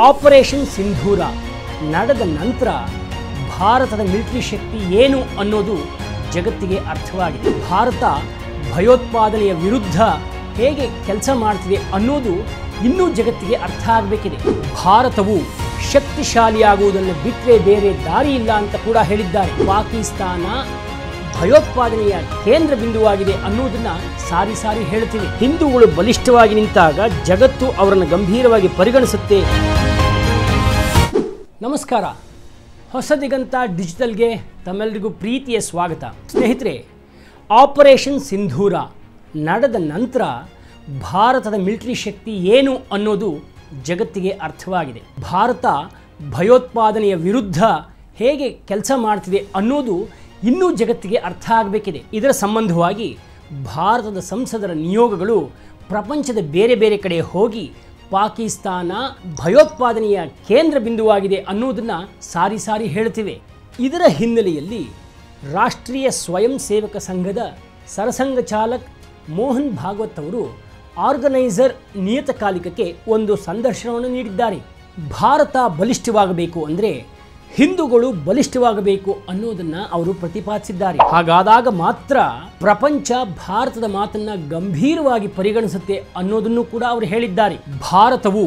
Operation ಸಿಂಧೂರ ನಡೆದ ನಂತರ ಭಾರತದ ಮಿಲಿಟರಿ ಶಕ್ತಿ ಏನು ಅನ್ನೋದು ಜಗತ್ತಿಗೆ ಅರ್ಥವಾಗಿದೆ. ಭಾರತ ಭಯೋತ್ಪಾದನೆಯ ವಿರುದ್ಧ ಹೇಗೆ ಕೆಲಸ ಮಾಡ್ತಿದೆ ಅನ್ನೋದು ಇನ್ನೂ ಜಗತ್ತಿಗೆ ಅರ್ಥ ಆಗಬೇಕಿದೆ. ಭಾರತವು ಶಕ್ತಿಶಾಲಿಯಾಗುವುದನ್ನು ಬಿಟ್ಟರೆ ಬೇರೆ ದಾರಿ ಇಲ್ಲ ಅಂತ ಕೂಡ ಹೇಳಿದ್ದಾರೆ. ಪಾಕಿಸ್ತಾನ ಭಯೋತ್ಪಾದನೆಯ ಕೇಂದ್ರ ಬಿಂದುವಾಗಿದೆ ಅನ್ನೋದನ್ನ ಸಾರಿ ಸಾರಿ ಹೇಳ್ತೀವಿ. ಹಿಂದೂಗಳು ಬಲಿಷ್ಠವಾಗಿ ನಿಂತಾಗ ಜಗತ್ತು ಅವರನ್ನು ಗಂಭೀರವಾಗಿ ಪರಿಗಣಿಸುತ್ತೆ. ನಮಸ್ಕಾರ, ಹೊಸ ದಿಗಂತ ಡಿಜಿಟಲ್ಗೆ ತಮ್ಮೆಲ್ಲರಿಗೂ ಪ್ರೀತಿಯ ಸ್ವಾಗತ. ಸ್ನೇಹಿತರೆ, ಆಪರೇಷನ್ ಸಿಂಧೂರ ನಡೆದ ನಂತರ ಭಾರತದ ಮಿಲಿಟರಿ ಶಕ್ತಿ ಏನು ಅನ್ನೋದು ಜಗತ್ತಿಗೆ ಅರ್ಥವಾಗಿದೆ. ಭಾರತ ಭಯೋತ್ಪಾದನೆಯ ವಿರುದ್ಧ ಹೇಗೆ ಕೆಲಸ ಮಾಡ್ತಿದೆ ಅನ್ನೋದು ಇನ್ನೂ ಜಗತ್ತಿಗೆ ಅರ್ಥ ಆಗಬೇಕಿದೆ. ಇದರ ಸಂಬಂಧವಾಗಿ ಭಾರತದ ಸಂಸದರ ನಿಯೋಗಗಳು ಪ್ರಪಂಚದ ಬೇರೆ ಬೇರೆ ಕಡೆ ಹೋಗಿ ಪಾಕಿಸ್ತಾನ ಭಯೋತ್ಪಾದನೆಯ ಕೇಂದ್ರ ಬಿಂದುವಾಗಿದೆ ಅನ್ನೋದನ್ನು ಸಾರಿ ಸಾರಿ ಹೇಳ್ತಿವೆ. ಇದರ ಹಿನ್ನೆಲೆಯಲ್ಲಿ ರಾಷ್ಟ್ರೀಯ ಸ್ವಯಂ ಸೇವಕ ಸಂಘದ ಸರಸಂಘ ಚಾಲಕ್ ಮೋಹನ್ ಭಾಗವತ್ ಅವರು ಆರ್ಗನೈಸರ್ ನಿಯತಕಾಲಿಕಕ್ಕೆ ಒಂದು ಸಂದರ್ಶನವನ್ನು ನೀಡಿದ್ದಾರೆ. ಭಾರತ ಬಲಿಷ್ಠವಾಗಬೇಕು ಅಂದರೆ ಹಿಂದೂಗಳು ಬಲಿಷ್ಠವಾಗಬೇಕು ಅನ್ನೋದನ್ನು ಅವರು ಪ್ರತಿಪಾದಿಸಿದ್ದಾರೆ. ಹಾಗಾದಾಗ ಮಾತ್ರ ಪ್ರಪಂಚ ಭಾರತದ ಮಾತನ್ನ ಗಂಭೀರವಾಗಿ ಪರಿಗಣಿಸುತ್ತೆ ಅನ್ನೋದನ್ನು ಕೂಡ ಅವರು ಹೇಳಿದ್ದಾರೆ. ಭಾರತವು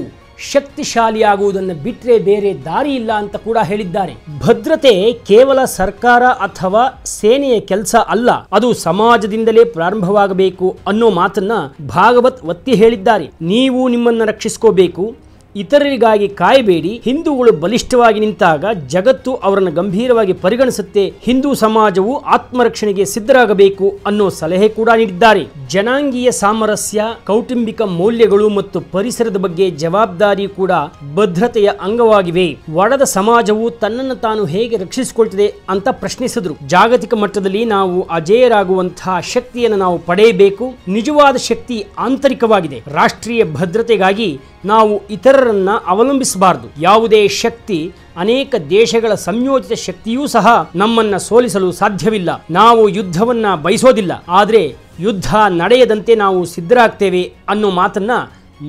ಶಕ್ತಿಶಾಲಿಯಾಗುವುದನ್ನು ಬಿಟ್ಟರೆ ಬೇರೆ ದಾರಿ ಇಲ್ಲ ಅಂತ ಕೂಡ ಹೇಳಿದ್ದಾರೆ. ಭದ್ರತೆ ಕೇವಲ ಸರ್ಕಾರ ಅಥವಾ ಸೇನೆಯ ಕೆಲಸ ಅಲ್ಲ, ಅದು ಸಮಾಜದಿಂದಲೇ ಪ್ರಾರಂಭವಾಗಬೇಕು ಅನ್ನೋ ಮಾತನ್ನ ಭಾಗವತ್ ಒತ್ತಿ ಹೇಳಿದ್ದಾರೆ. ನೀವು ನಿಮ್ಮನ್ನು ರಕ್ಷಿಸ್ಕೋಬೇಕು, ಇತರರಿಗಾಗಿ ಕಾಯಬೇಡಿ. ಹಿಂದೂಗಳು ಬಲಿಷ್ಠವಾಗಿ ನಿಂತಾಗ ಜಗತ್ತು ಅವರನ್ನು ಗಂಭೀರವಾಗಿ ಪರಿಗಣಿಸುತ್ತೆ. ಹಿಂದೂ ಸಮಾಜವು ಆತ್ಮರಕ್ಷಣೆಗೆ ಸಿದ್ಧರಾಗಬೇಕು ಅನ್ನೋ ಸಲಹೆ ಕೂಡ ನೀಡಿದ್ದಾರೆ. ಜನಾಂಗೀಯ ಸಾಮರಸ್ಯ, ಕೌಟುಂಬಿಕ ಮೌಲ್ಯಗಳು ಮತ್ತು ಪರಿಸರದ ಬಗ್ಗೆ ಜವಾಬ್ದಾರಿ ಕೂಡ ಭದ್ರತೆಯ ಅಂಗವಾಗಿವೆ. ಒಡೆದ ಸಮಾಜವು ತನ್ನನ್ನು ತಾನು ಹೇಗೆ ರಕ್ಷಿಸಿಕೊಳ್ತಿದೆ ಅಂತ ಪ್ರಶ್ನಿಸಿದ್ರು. ಜಾಗತಿಕ ಮಟ್ಟದಲ್ಲಿ ನಾವು ಅಜೇಯರಾಗುವಂತಹ ಶಕ್ತಿಯನ್ನು ನಾವು ಪಡೆಯಬೇಕು. ನಿಜವಾದ ಶಕ್ತಿ ಆಂತರಿಕವಾಗಿದೆ. ರಾಷ್ಟ್ರೀಯ ಭದ್ರತೆಗಾಗಿ ನಾವು ಇತರರನ್ನ ಅವಲಂಬಿಸಬಾರದು. ಯಾವುದೇ ಶಕ್ತಿ, ಅನೇಕ ದೇಶಗಳ ಸಂಯೋಜಿತ ಶಕ್ತಿಯೂ ಸಹ ನಮ್ಮನ್ನ ಸೋಲಿಸಲು ಸಾಧ್ಯವಿಲ್ಲ. ನಾವು ಯುದ್ಧವನ್ನ ಬಯಸೋದಿಲ್ಲ, ಆದರೆ ಯುದ್ಧ ನಡೆಯದಂತೆ ನಾವು ಸಿದ್ಧರಾಗ್ತೇವೆ ಅನ್ನೋ ಮಾತನ್ನ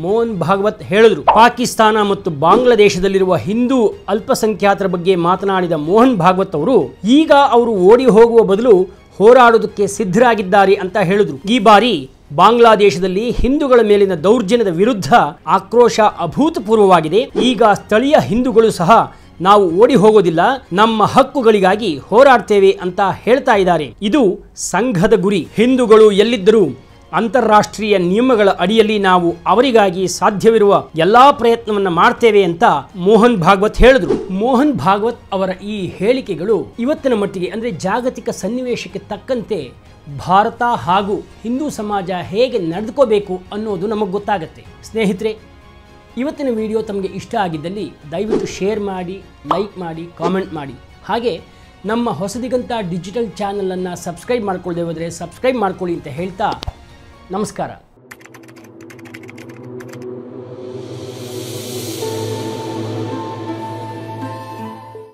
ಮೋಹನ್ ಭಾಗವತ್ ಹೇಳಿದ್ರು. ಪಾಕಿಸ್ತಾನ ಮತ್ತು ಬಾಂಗ್ಲಾದೇಶದಲ್ಲಿರುವ ಹಿಂದೂ ಅಲ್ಪಸಂಖ್ಯಾತರ ಬಗ್ಗೆ ಮಾತನಾಡಿದ ಮೋಹನ್ ಭಾಗವತ್ ಈಗ ಅವರು ಓಡಿ ಹೋಗುವ ಬದಲು ಹೋರಾಡೋದಕ್ಕೆ ಸಿದ್ಧರಾಗಿದ್ದಾರೆ ಅಂತ ಹೇಳಿದ್ರು. ಈ ಬಾರಿ ಬಾಂಗ್ಲಾದೇಶದಲ್ಲಿ ಹಿಂದೂಗಳ ಮೇಲಿನ ದೌರ್ಜನ್ಯದ ವಿರುದ್ಧ ಆಕ್ರೋಶ ಅಭೂತಪೂರ್ವವಾಗಿದೆ. ಈಗ ಸ್ಥಳೀಯ ಹಿಂದೂಗಳು ಸಹ ನಾವು ಓಡಿ ಹೋಗೋದಿಲ್ಲ, ನಮ್ಮ ಹಕ್ಕುಗಳಿಗಾಗಿ ಹೋರಾಡ್ತೇವೆ ಅಂತ ಹೇಳ್ತಾ ಇದ್ದಾರೆ. ಇದು ಸಂಘದ ಗುರಿ. ಹಿಂದೂಗಳು ಎಲ್ಲಿದ್ದರೂ ಅಂತಾರಾಷ್ಟ್ರೀಯ ನಿಯಮಗಳ ಅಡಿಯಲ್ಲಿ ನಾವು ಅವರಿಗಾಗಿ ಸಾಧ್ಯವಿರುವ ಎಲ್ಲಾ ಪ್ರಯತ್ನವನ್ನ ಮಾಡ್ತೇವೆ ಅಂತ ಮೋಹನ್ ಭಾಗವತ್ ಹೇಳಿದ್ರು. ಮೋಹನ್ ಭಾಗವತ್ ಅವರ ಈ ಹೇಳಿಕೆಗಳು ಇವತ್ತಿನ ಮಟ್ಟಿಗೆ ಅಂದರೆ ಜಾಗತಿಕ ಸನ್ನಿವೇಶಕ್ಕೆ ತಕ್ಕಂತೆ ಭಾರತ ಹಾಗೂ ಹಿಂದೂ ಸಮಾಜ ಹೇಗೆ ನಡೆದುಕೋಬೇಕು ಅನ್ನೋದು ನಮಗೆ ಗೊತ್ತಾಗುತ್ತೆ. ಸ್ನೇಹಿತರೆ, ಇವತ್ತಿನ ವಿಡಿಯೋ ತಮಗೆ ಇಷ್ಟ ಆಗಿದ್ದಲ್ಲಿ ದಯವಿಟ್ಟು ಶೇರ್ ಮಾಡಿ, ಲೈಕ್ ಮಾಡಿ, ಕಾಮೆಂಟ್ ಮಾಡಿ. ಹಾಗೆ ನಮ್ಮ ಹೊಸದಿಗಂತ ಡಿಜಿಟಲ್ ಚಾನಲನ್ನು ಸಬ್ಸ್ಕ್ರೈಬ್ ಮಾಡ್ಕೊಳ್ಳದೆ ಹೋದರೆ ಸಬ್ಸ್ಕ್ರೈಬ್ ಮಾಡ್ಕೊಳ್ಳಿ ಅಂತ ಹೇಳ್ತಾ ನಮಸ್ಕಾರ.